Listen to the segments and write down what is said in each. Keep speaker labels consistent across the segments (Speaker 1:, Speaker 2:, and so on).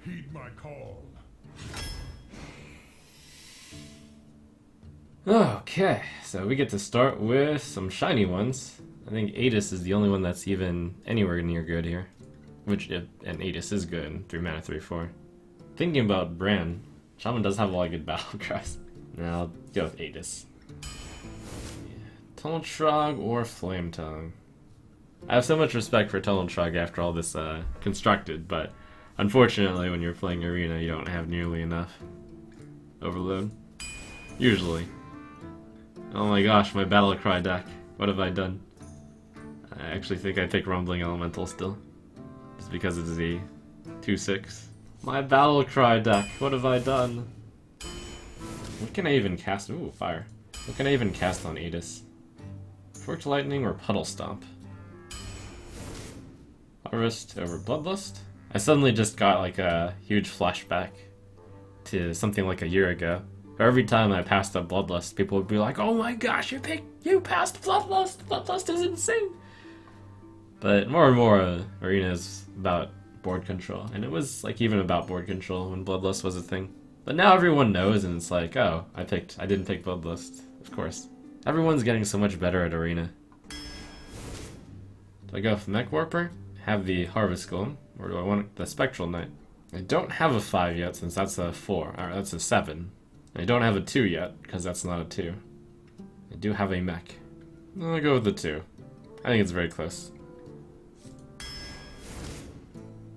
Speaker 1: Heed my call.
Speaker 2: Okay, so we get to start with some shiny ones. I think Adis is the only one that's even anywhere near good here. And Adis is good, 3 mana, 3/4. Thinking about Bran, Shaman does have a lot of good battle cries. Now I'll go with Adis. Tonaltrog or Flametongue. I have so much respect for Tonaltrog after all this constructed, but unfortunately when you're playing Arena you don't have nearly enough overload. Usually. Oh my gosh, my battle cry deck. What have I done? I actually think I pick Rumbling Elemental still. Just because it's a 2/6. My battle cry deck, what have I done? What can I even cast? Ooh, fire. What can I even cast on Adis? Forked Lightning or Puddle Stomp? Harvest over Bloodlust? I suddenly just got like a huge flashback to something like a year ago. Every time I passed up Bloodlust, people would be like, "Oh my gosh, you passed Bloodlust! Bloodlust is insane!" But more and more, Arena is about board control, and it was like even about board control when Bloodlust was a thing. But now everyone knows, and it's like, oh, I didn't pick Bloodlust, of course. Everyone's getting so much better at Arena. Do I go with Mech Warper? Have the Harvest Golem, or do I want the Spectral Knight? I don't have a 5 yet, since that's a 4, or that's a 7. I don't have a 2 yet, because that's not a 2. I do have a mech. I'll go with the 2. I think it's very close.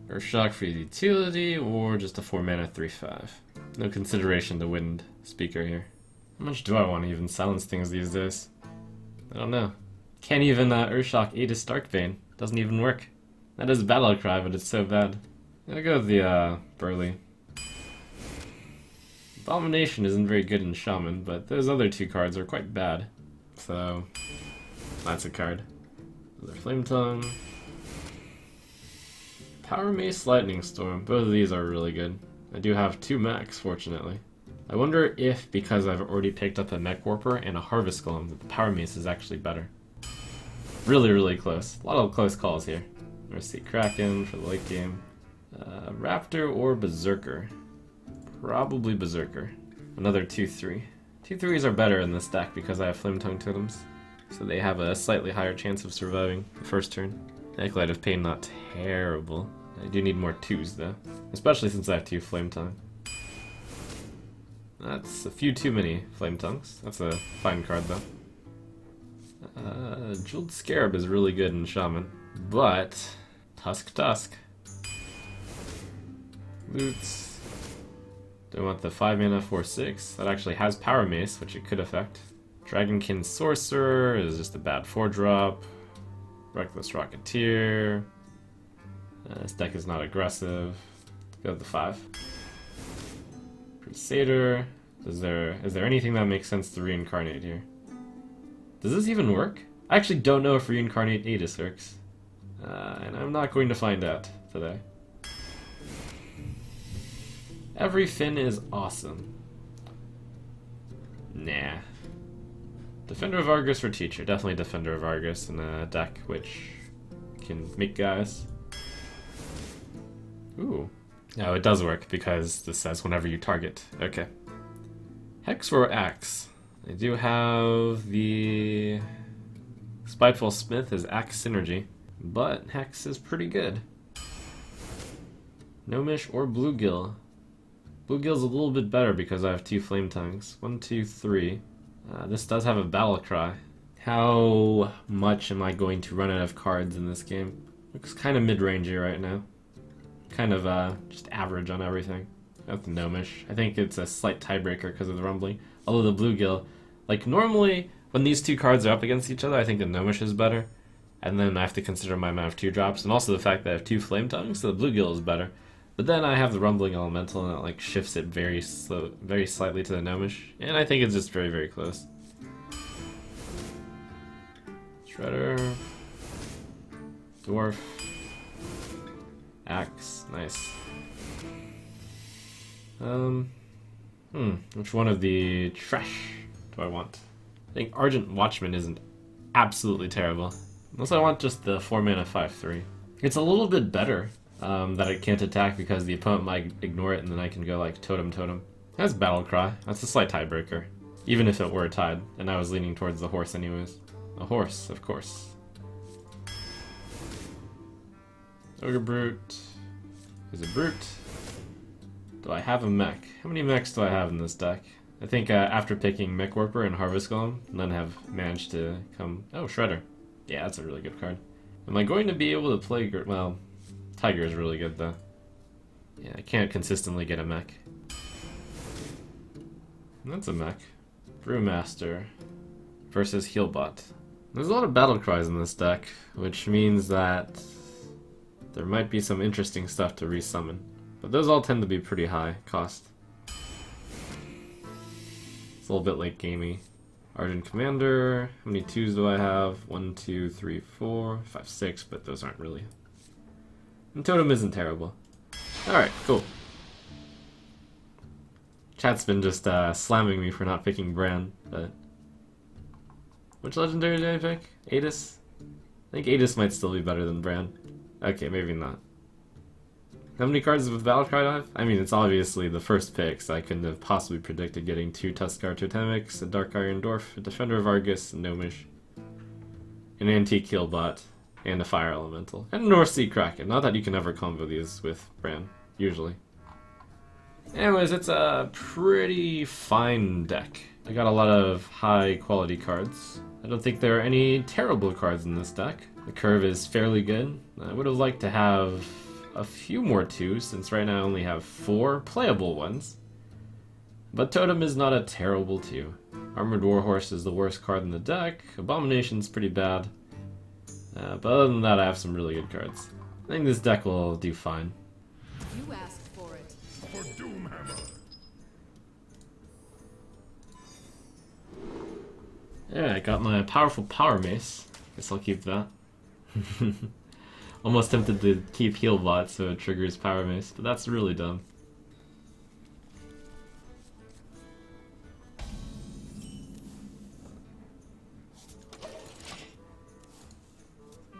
Speaker 2: Earthshock for utility, or just a 4 mana 3/5. No consideration to Wind Speaker here. How much do I want to even silence things these days? I don't know. Can't even Earthshock Adis Darkbane. Doesn't even work. That is a battle cry, but it's so bad. I'll go with the Burly. Abomination isn't very good in Shaman, but those other 2 cards are quite bad. So, that's a card. Another Flametongue. Power Mace, Lightning Storm. Both of these are really good. I do have 2 mechs, fortunately. I wonder if, because I've already picked up a Mech Warper and a Harvest Golem, that the Power Mace is actually better. Really, really close. A lot of close calls here. Let's see, Kraken for the late game. Raptor or Berserker? Probably Berserker. Another 2/3. 2/3s are better in this deck because I have Flametongue Totems, so they have a slightly higher chance of surviving the first turn. Acolyte of Pain, not terrible. I do need more 2s though, especially since I have 2 Flametongue. That's a few too many Flametongues. That's a fine card though. Jeweled Scarab is really good in Shaman, but Tusk. Loots. Do I want the 5 mana 4/6? That actually has Power Mace, which it could affect. Dragonkin Sorcerer is just a bad 4-drop. Reckless Rocketeer. This deck is not aggressive. Go with the 5. Crusader. Is there anything that makes sense to reincarnate here? Does this even work? I actually don't know if reincarnate Adis works. And I'm not going to find out today. Every Fin is awesome. Nah. Defender of Argus for Teacher. Definitely Defender of Argus in a deck which can make guys. Ooh. No, it does work because this says whenever you target. Okay. Hex or Axe? I do have the Spiteful Smith as Axe Synergy, but Hex is pretty good. Gnomish or Bluegill? Bluegill's a little bit better because I have 2 Flametongues. 1, 2, 3. This does have a Battle Cry. How much am I going to run out of cards in this game? Looks kind of mid-rangey right now. Kind of just average on everything. That's the Gnomish. I think it's a slight tiebreaker because of the Rumbling. Although the Bluegill, like normally when these 2 cards are up against each other, I think the Gnomish is better. And then I have to consider my amount of 2-drops, and also the fact that I have 2 Flametongues, so the Bluegill is better. But then I have the Rumbling Elemental, and it like shifts it very slightly to the Gnomish, and I think it's just very, very close. Shredder, Dwarf, Axe, nice. Which one of the trash do I want? I think Argent Watchman isn't absolutely terrible. Unless I want just the 4 mana 5/3. It's a little bit better that it can't attack because the opponent might ignore it, and then I can go like totem totem. That's battle cry. That's a slight tiebreaker, even if it were tied, and I was leaning towards the horse anyways. A horse, of course. Ogre brute is a brute. Do I have a mech? How many mechs do I have in this deck? I think after picking Mech Warper and Harvest Golem, none have managed to come. Oh, Shredder. Yeah, that's a really good card. Am I going to be able to play? Well, Tiger is really good though. Yeah, I can't consistently get a mech. That's a mech. Brewmaster versus Healbot. There's a lot of battle cries in this deck, which means that there might be some interesting stuff to resummon. But those all tend to be pretty high cost. It's a little bit late gamey. Argent Commander. How many 2s do I have? 1, 2, 3, 4, 5, 6, but those aren't really. And Totem isn't terrible. Alright, cool. Chat's been just slamming me for not picking Bran, but... Which legendary did I pick? Adis? I think Adis might still be better than Bran. Okay, maybe not. How many cards with Battlecry do I have? I mean, it's obviously the first pick, so I couldn't have possibly predicted getting 2 Tuskar Totemics, a Dark Iron Dwarf, a Defender of Argus, a Gnomish, an Antique Healbot, and a Fire Elemental. And a North Sea Kraken. Not that you can ever combo these with Bran, usually. Anyways, it's a pretty fine deck. I got a lot of high quality cards. I don't think there are any terrible cards in this deck. The curve is fairly good. I would have liked to have a few more 2s, since right now I only have 4 playable ones. But Totem is not a terrible 2. Armored Warhorse is the worst card in the deck. Abomination's pretty bad. But other than that, I have some really good cards. I think this deck will do fine.
Speaker 1: You asked for it.
Speaker 3: For Doomhammer.
Speaker 2: Yeah, I got my powerful Power Mace. Guess I'll keep that. Almost tempted to keep Healbot so it triggers Power Mace, but that's really dumb.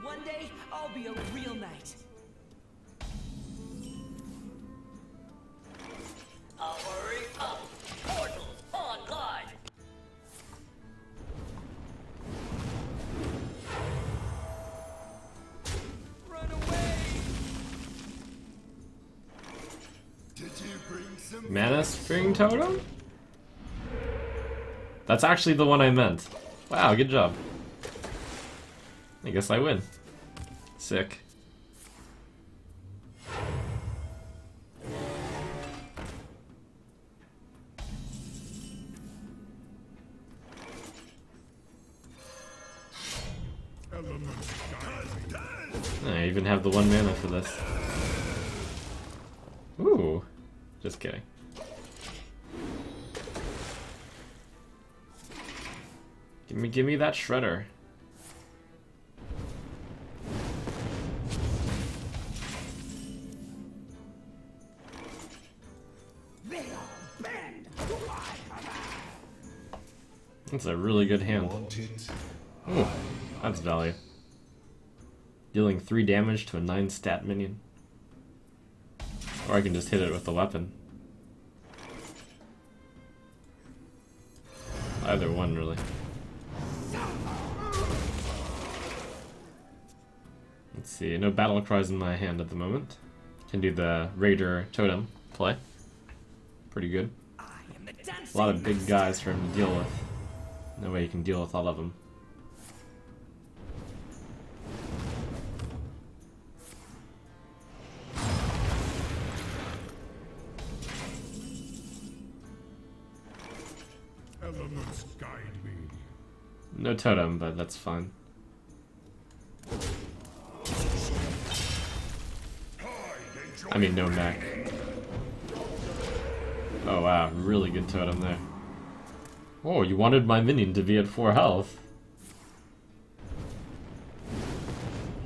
Speaker 4: One day, I'll be a real knight. Hurry up! Portals online! Run away!
Speaker 3: Did you bring some
Speaker 2: Mana Spring Totem? That's actually the one I meant. Wow, good job. I guess I win. Sick.
Speaker 3: elements guide me?
Speaker 2: I even have the 1 mana for this. Ooh. Just kidding. Give me that Shredder. That's a really good hand. Ooh, that's value. Dealing 3 damage to a 9 stat minion. Or I can just hit it with the weapon. Either one, really. Let's see, no battle cries in my hand at the moment. Can do the Raider Totem play. Pretty good. A lot of big guys for him to deal with. No way you can deal with all of them.
Speaker 3: Elements guide me.
Speaker 2: No totem, but that's fine. I mean, no mech. Oh wow, really good totem there. Oh, you wanted my minion to be at 4 health.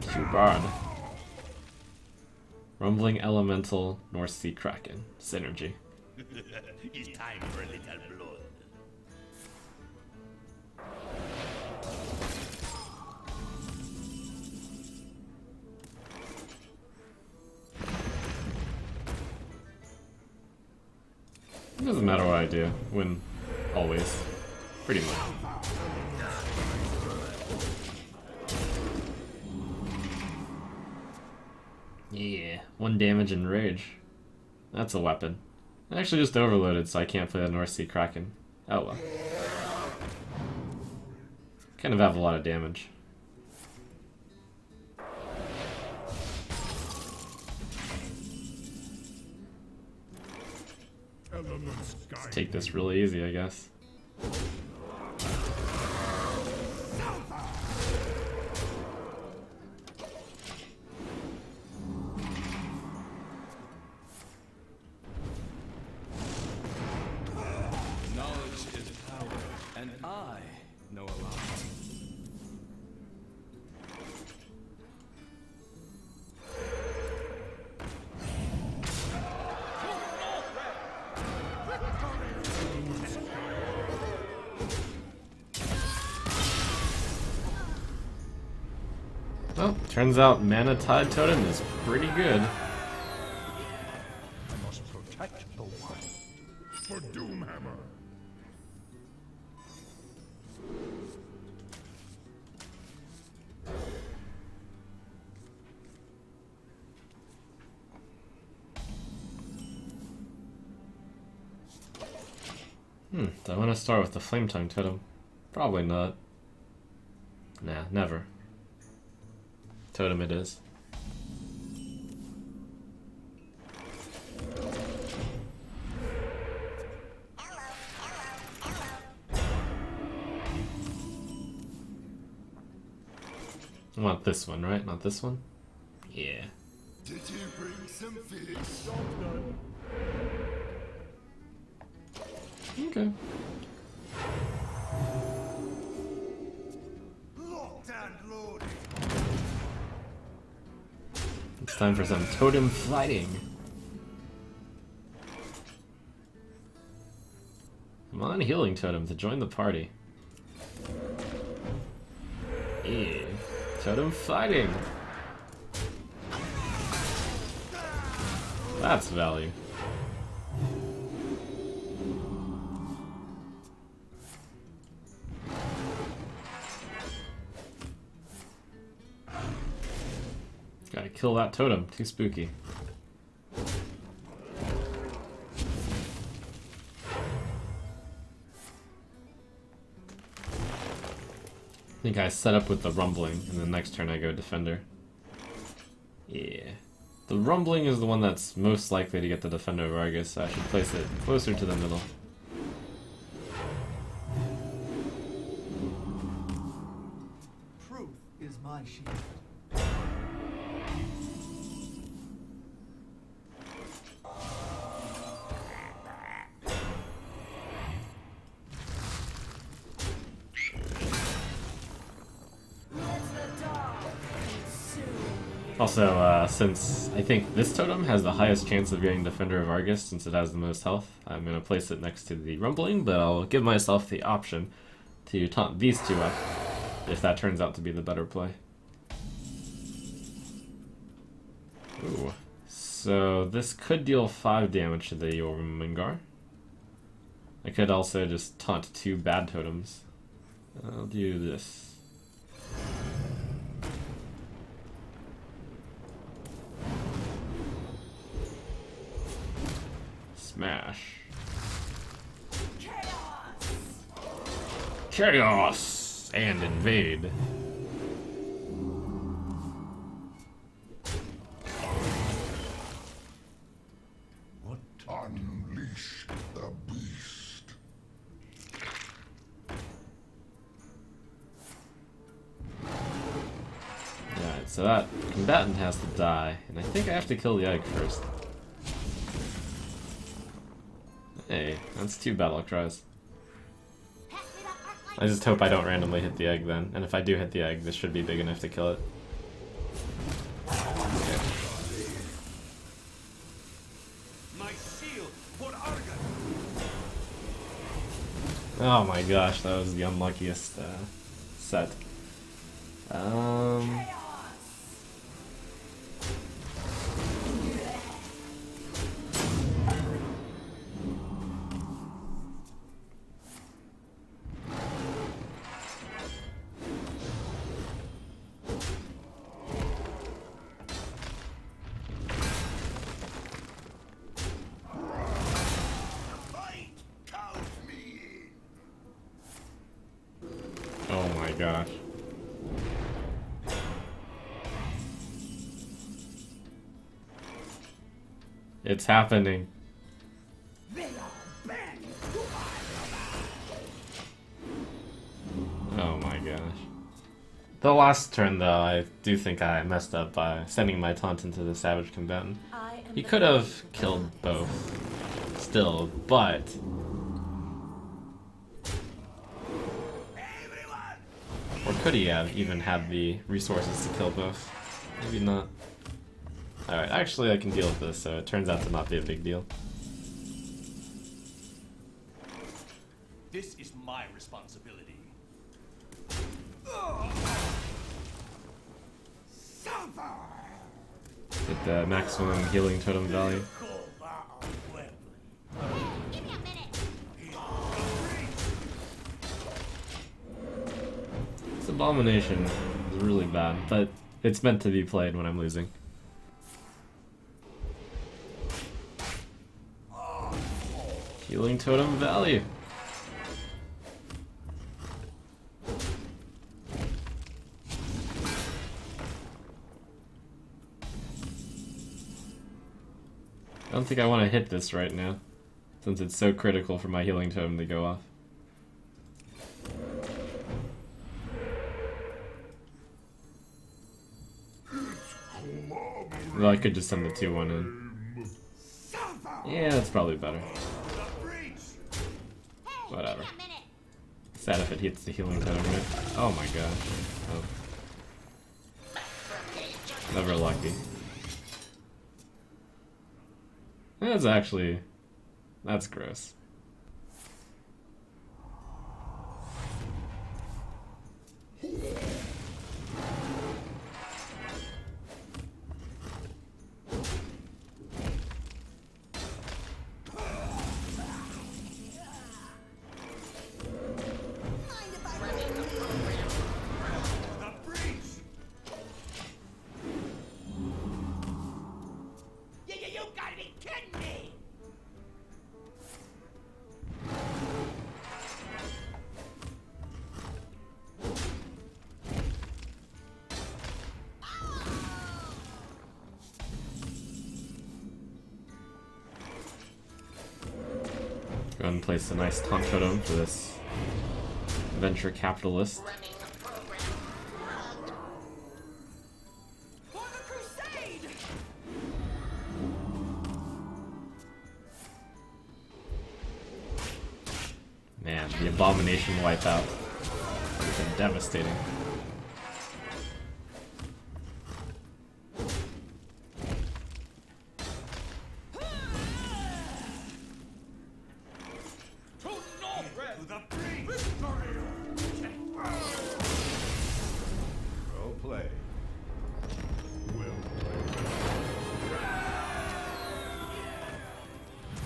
Speaker 2: Too bad. Rumbling Elemental, North Sea Kraken. Synergy.
Speaker 5: It's time for a little blood.
Speaker 2: It doesn't matter what I do. Win always. Pretty much. Yeah, 1 damage and rage. That's a weapon. I actually just overloaded, so I can't play the North Sea Kraken. Oh well. Kind of have a lot of damage.
Speaker 3: Elements guide
Speaker 2: Let's take this really easy, I guess.
Speaker 6: Knowledge is power, and I know a lot.
Speaker 2: Well, turns out Mana Tide Totem is pretty good.
Speaker 3: I must protect the one. For Doomhammer.
Speaker 2: Do I want to start with the Flame Tongue Totem? Probably not. Nah, never. Totem it is. I want this one, right? Not this one? Yeah.
Speaker 3: Did you bring some fish?
Speaker 2: Okay.
Speaker 3: Locked and loaded.
Speaker 2: It's time for some totem fighting. Come on, Healing Totem, to join the party. Yeah. Totem fighting. That's value. Gotta kill that totem. Too spooky. I think I set up with the Rumbling, and the next turn I go Defender. Yeah. The Rumbling is the one that's most likely to get the Defender of Argus, so I should place it closer to the middle.
Speaker 7: Truth is my shield.
Speaker 2: Also, since I think this totem has the highest chance of getting Defender of Argus, since it has the most health, I'm going to place it next to the Rumbling, but I'll give myself the option to taunt these two up, if that turns out to be the better play. Ooh. So this could deal 5 damage to the Jormungandr. I could also just taunt 2 bad totems. I'll do this. Smash. Chaos! And invade.
Speaker 3: What? Unleash the beast.
Speaker 2: Alright, so that combatant has to die, and I think I have to kill the egg first. Hey, that's 2 battle cries. I just hope I don't randomly hit the egg then, and if I do hit the egg, this should be big enough to kill it. Okay.
Speaker 5: My shield for Ogre.
Speaker 2: Oh my gosh, that was the unluckiest set. gosh. It's happening. Oh my gosh. The last turn though, I do think I messed up by sending my taunt into the Savage Combatant. He could have killed both still, but or could he have even had the resources to kill both? Maybe not. Alright, actually I can deal with this, so it turns out to not be a big deal.
Speaker 5: This is my responsibility.
Speaker 2: Get the maximum healing totem value.
Speaker 7: Give me a minute.
Speaker 2: This abomination is really bad, but it's meant to be played when I'm losing. Healing totem value. I don't think I want to hit this right now, since it's so critical for my healing totem to go off. Well, I could just send the 2-1 in. Yeah, that's probably better. Whatever. Sad if it hits the healing totem, right? Oh my gosh. Oh. Never lucky. That's actually... that's gross.
Speaker 4: You gotta be kidding me!
Speaker 2: Go ahead and place a nice taunt totem for this venture capitalist.
Speaker 4: For the crusade!
Speaker 2: Man, the abomination wipeout has been devastating.
Speaker 5: To the breach!
Speaker 3: Well played. Well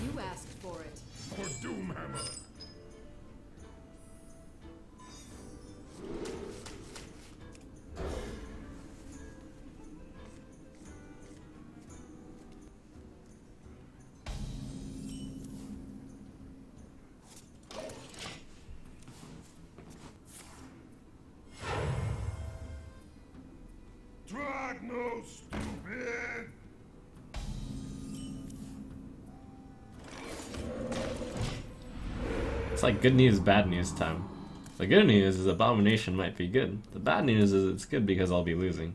Speaker 1: You asked for it.
Speaker 3: played. For Doomhammer. Drag no stupid.
Speaker 2: It's like good news, bad news time. The good news is abomination might be good. The bad news is it's good because I'll be losing.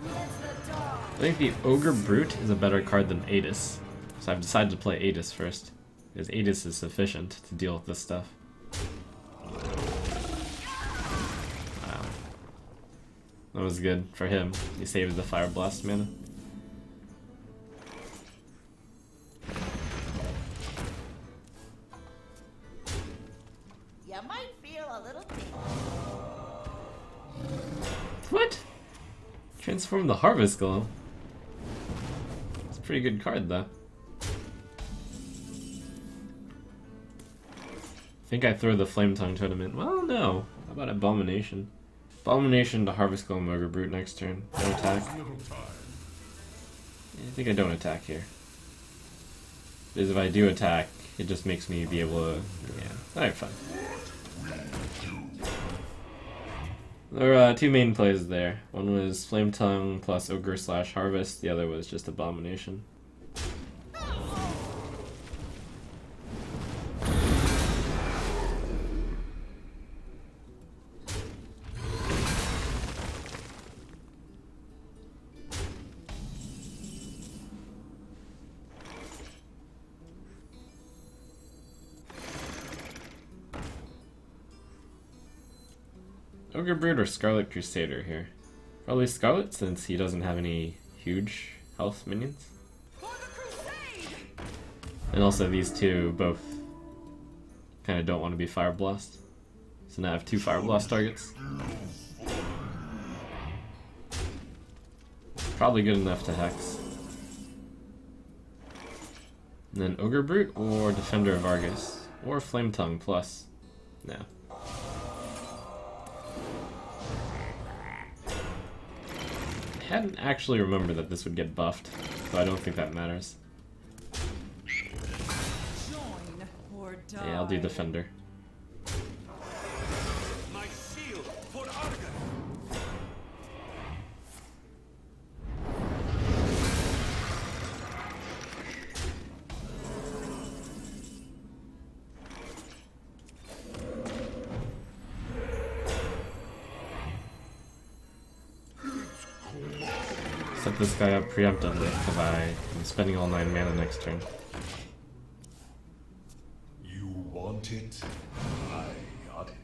Speaker 2: I think the Ogre Brute is a better card than Aegis, so I've decided to play Aegis first, because Aegis is sufficient to deal with this stuff. Wow. That was good for him. He saved the Fire Blast mana.
Speaker 7: You might feel a little tingle.
Speaker 2: What? Transform the Harvest Glow. It's a pretty good card though. I think I throw the Flame Tongue Tournament. Well, no. How about Abomination? Abomination to Harvest Golem Ogre Brute next turn. No attack.
Speaker 3: Little time.
Speaker 2: I think I don't attack here. Because if I do attack, it just makes me be able to... Yeah, alright, fine. There are two main plays there. One was Flame Tongue plus Ogre / Harvest, the other was just Abomination. Ogre Brood or Scarlet Crusader here? Probably Scarlet, since he doesn't have any huge health minions. And also these two both kind of don't want to be Fire Blast. So now I have two Fire Blast targets. Probably good enough to Hex. And then Ogre Brute or Defender of Argus. Or Flame Tongue plus. No. I hadn't actually remembered that this would get buffed, so I don't think that matters.
Speaker 4: Join or die.
Speaker 2: Yeah, I'll do Defender.
Speaker 5: My shield for Ogre.
Speaker 2: Set this guy up preemptively, because I'm spending all 9 mana next turn.
Speaker 3: You want it? I got it.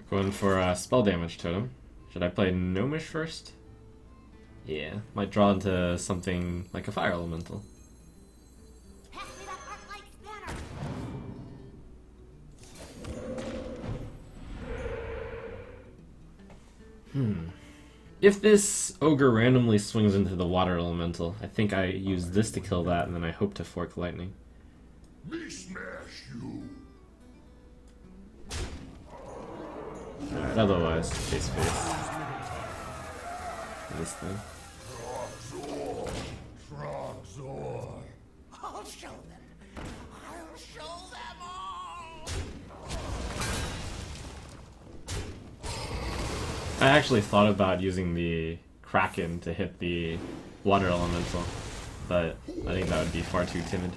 Speaker 2: Going for a spell damage totem. Should I play Gnomish first? Yeah, might draw into something like a fire elemental.
Speaker 7: Pass me that Arc Light Spanner.
Speaker 2: If this ogre randomly swings into the water elemental, I think I use this to kill that, and then I hope to fork lightning.
Speaker 3: Me smash you.
Speaker 2: Alright, otherwise, face. This thing.
Speaker 3: Frogzor.
Speaker 7: I'll show them. I'll show them all.
Speaker 2: I actually thought about using the Kraken to hit the water elemental, but I think that would be far too timid.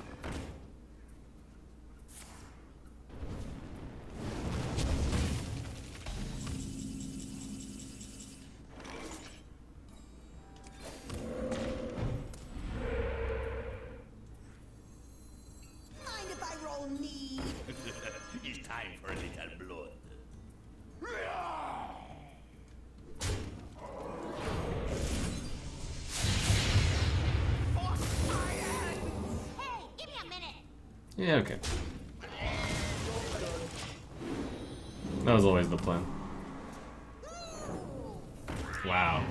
Speaker 7: Mind if I roll need?
Speaker 5: It's time for a little blood.
Speaker 7: Hey, give me a minute.
Speaker 2: Yeah, okay. That was always the plan. Wow.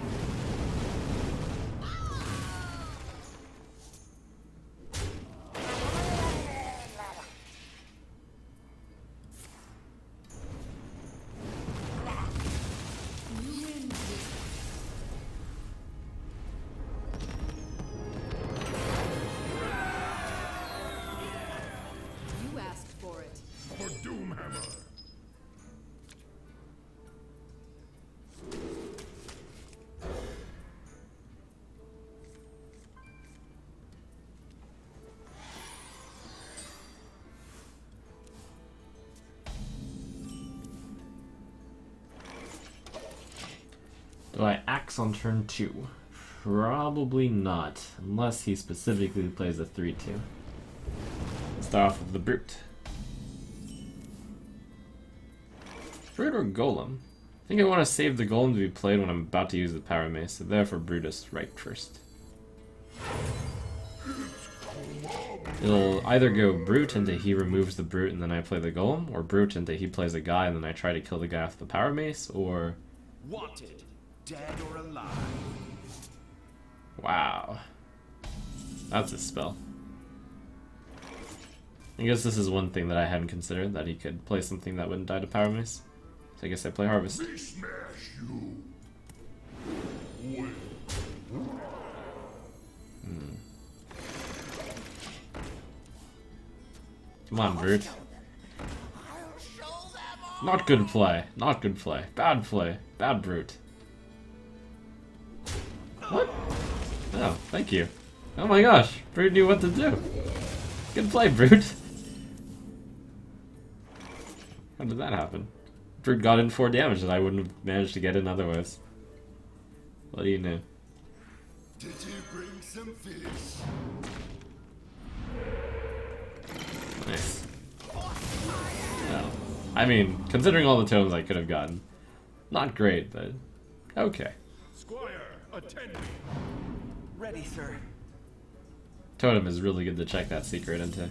Speaker 1: You asked for it.
Speaker 3: For Doomhammer.
Speaker 2: Do I axe on turn 2? Probably not, unless he specifically plays a 3-2. Start off with the Brute. Brute or Golem? I think I want to save the Golem to be played when I'm about to use the Power Mace, so therefore Brutus right first.
Speaker 3: Come on.
Speaker 2: It'll either go Brute until he removes the Brute and then I play the Golem, or Brute until he plays a guy and then I try to kill the guy with the Power Mace, or...
Speaker 6: Wanted, dead or alive.
Speaker 2: Wow. That's a spell. I guess this is one thing that I hadn't considered, that he could play something that wouldn't die to Power Mace. So I guess I play Harvest.
Speaker 3: We smash you.
Speaker 2: Come on, Brute.
Speaker 7: I'll show them all.
Speaker 2: Not good play. Not good play. Bad play. Bad Brute. What? Oh, thank you. Oh my gosh, Brute knew what to do. Good play, Brute. How did that happen? Brute got in 4 damage that I wouldn't have managed to get in otherwise. What do you know?
Speaker 3: Did you bring some fish?
Speaker 2: Nice. Well, I mean, considering all the totems I could have gotten, not great, but okay.
Speaker 3: Squire, attend me.
Speaker 4: Ready, sir.
Speaker 2: Totem is really good to check that secret into.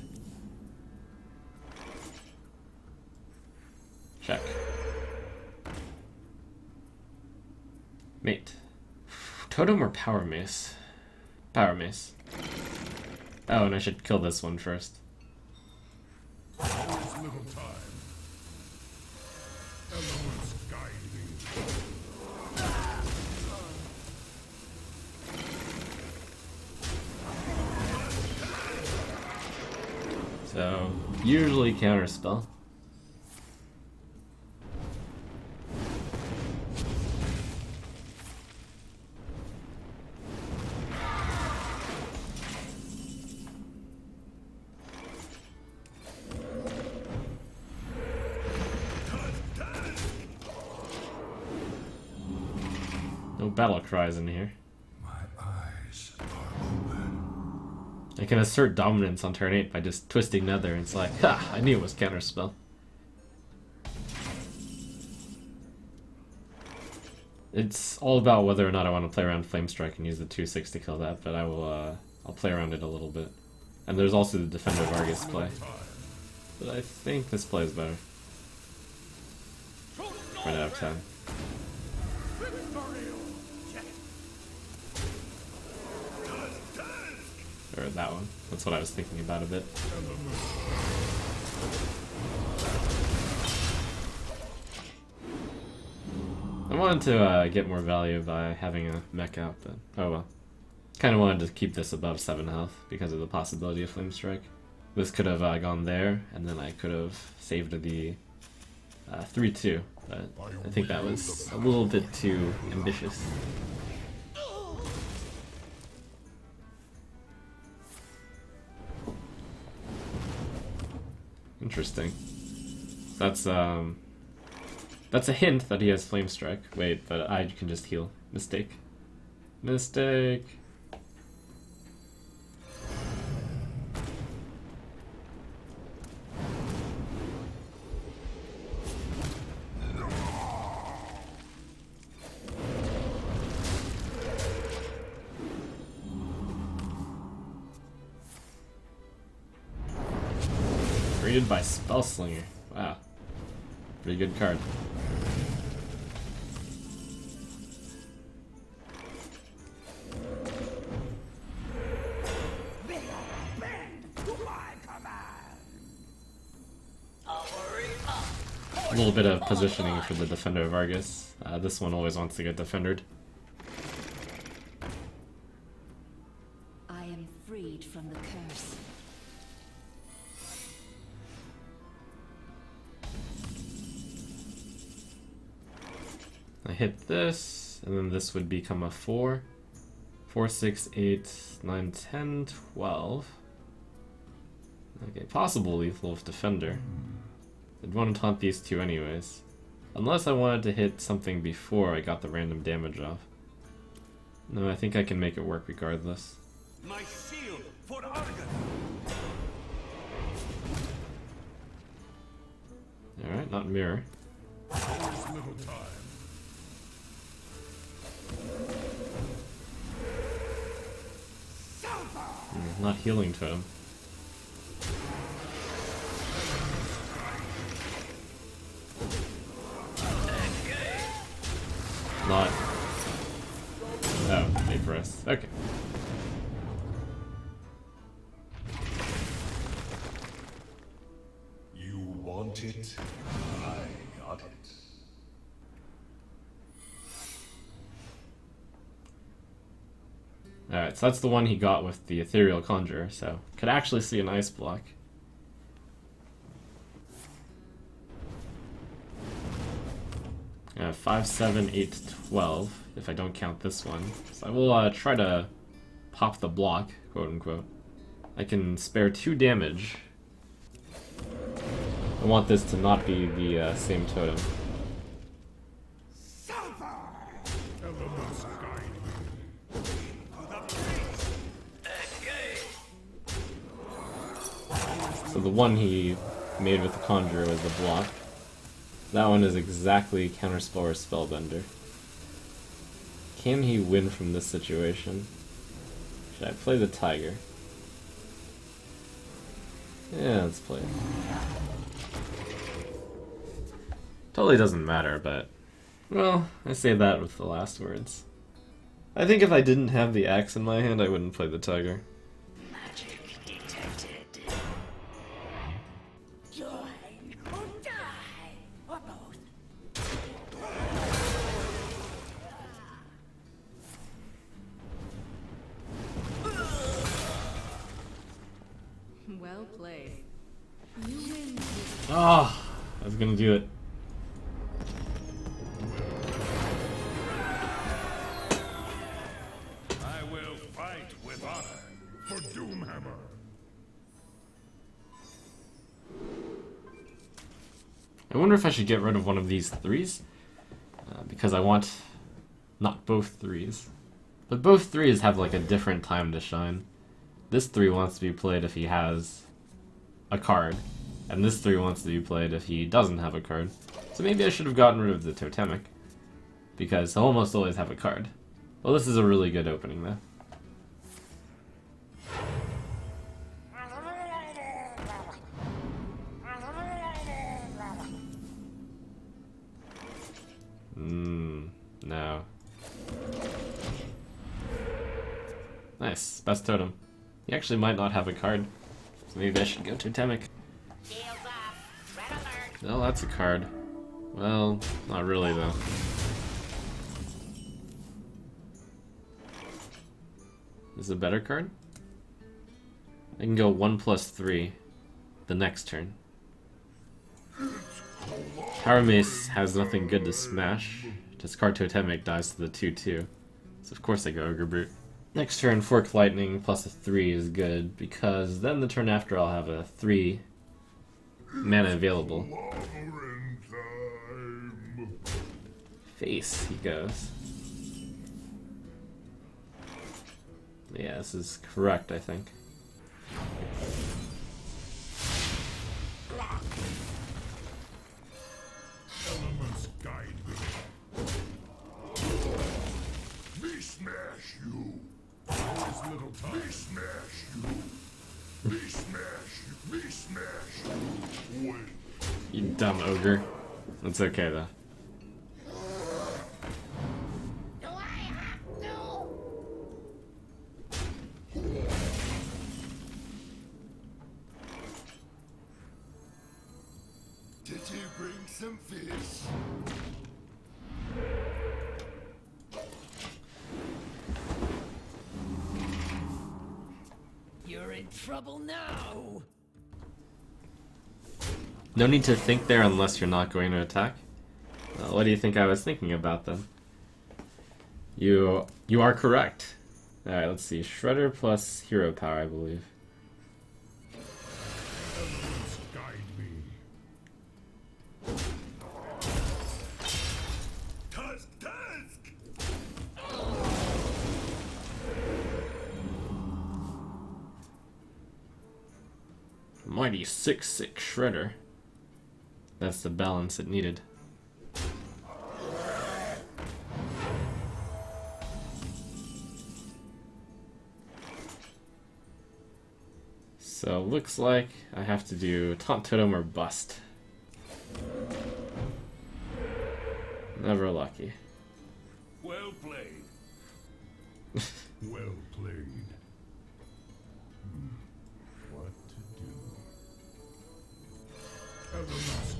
Speaker 2: Check. Mate. Totem or Power Mace? Power Mace. Oh, and I should kill this one first.
Speaker 3: There is little time. Elements guide me.
Speaker 2: So, usually counterspell. No battle cries in here.
Speaker 3: My eyes are open.
Speaker 2: I can assert dominance on turn 8 by just twisting Nether, and it's like, ha! I knew it was counterspell. It's all about whether or not I want to play around Flame Strike and use the 2/6 to kill that, but I will, I'll play around it a little bit. And there's also the Defender Vargas play. But I think this play is better. Right out of 10. Or that one. That's what I was thinking about a bit. I wanted to get more value by having a mech out, but oh well. Kind of wanted to keep this above 7 health because of the possibility of Flame Strike. This could have gone there, and then I could have saved the 3-2, but I think that was a little bit too ambitious. Interesting. That's a hint that he has Flame Strike. Wait, but I can just heal. Mistake. Mistake. Rated by Spellslinger. Wow. Pretty good card. A little bit of positioning for the Defender Vargas. This one always wants to get defendered.
Speaker 1: I am freed from the curse.
Speaker 2: I hit this, and then this would become a 4. 4, 6, 8, 9, 10, 12. Okay, possible lethal with Defender. I'd want to taunt these two anyways. Unless I wanted to hit something before I got the random damage off. No, I think I can make it work regardless.
Speaker 5: My shield for Ogre.
Speaker 2: Alright, not mirror.
Speaker 3: There is little time.
Speaker 2: Not healing totem. not... Oh, vaporous. Okay.
Speaker 3: You want it? I got it.
Speaker 2: Alright, so that's the one he got with the Ethereal Conjurer, so could actually see an ice block. I have 5, 7, 8, 12, if I don't count this one. So I will try to pop the block, quote unquote. I can spare 2 damage. I want this to not be the same totem.
Speaker 3: Elements guide me.
Speaker 2: So the one he made with the Conjurer was the block. That one is exactly Counterspell or Spellbender. Can he win from this situation? Should I play the Tiger? Yeah, let's play it. Totally doesn't matter, but... Well, I say that with the last words. I think if I didn't have the axe in my hand, I wouldn't play the Tiger.
Speaker 7: Magic detected. Join or die, or both.
Speaker 1: Well played. You win.
Speaker 2: Oh, I was gonna do it.
Speaker 3: I will fight with honor for Doomhammer.
Speaker 2: I wonder if I should get rid of one of these 3s. Because I want not both 3s. But both 3s have like a different time to shine. This 3 wants to be played if he has a card. And this 3 wants to be played if he doesn't have a card. So maybe I should have gotten rid of the Totemic. Because he'll almost always have a card. Well, this is a really good opening though. No. Nice, best totem. He actually might not have a card. So maybe I should go Totemic.
Speaker 7: Shields up. Red alert.
Speaker 2: No, that's a card. Well, not really though. This is a better card? I can go 1+3 the next turn. Power Mace has nothing good to smash. Discard Totemic dies to the 2/2. So of course I go Ogre Brute. Next turn, Forked Lightning plus a 3 is good, because then the turn after I'll have a 3 mana available.
Speaker 3: Clobbering time.
Speaker 2: Face, he goes. Yeah, this is correct, I think.
Speaker 3: Elements guide me. Me smash you. There's little time. Me smash you. Me smash you. Me smash you. Wait.
Speaker 2: You dumb ogre. That's okay though.
Speaker 7: Do I have to? Did you bring some fish?
Speaker 4: You're in trouble now.
Speaker 2: No need to think there unless you're not going to attack. What do you think I was thinking about then? You are correct. Alright, let's see. Shredder plus hero power, I believe.
Speaker 3: Elements guide me.
Speaker 5: Tusk, tusk!
Speaker 2: Mighty 6/6 Shredder. That's the balance it needed. So looks like I have to do Taunt Totem or Bust. Never lucky.
Speaker 5: Well played.
Speaker 3: Well played. What to do? Elements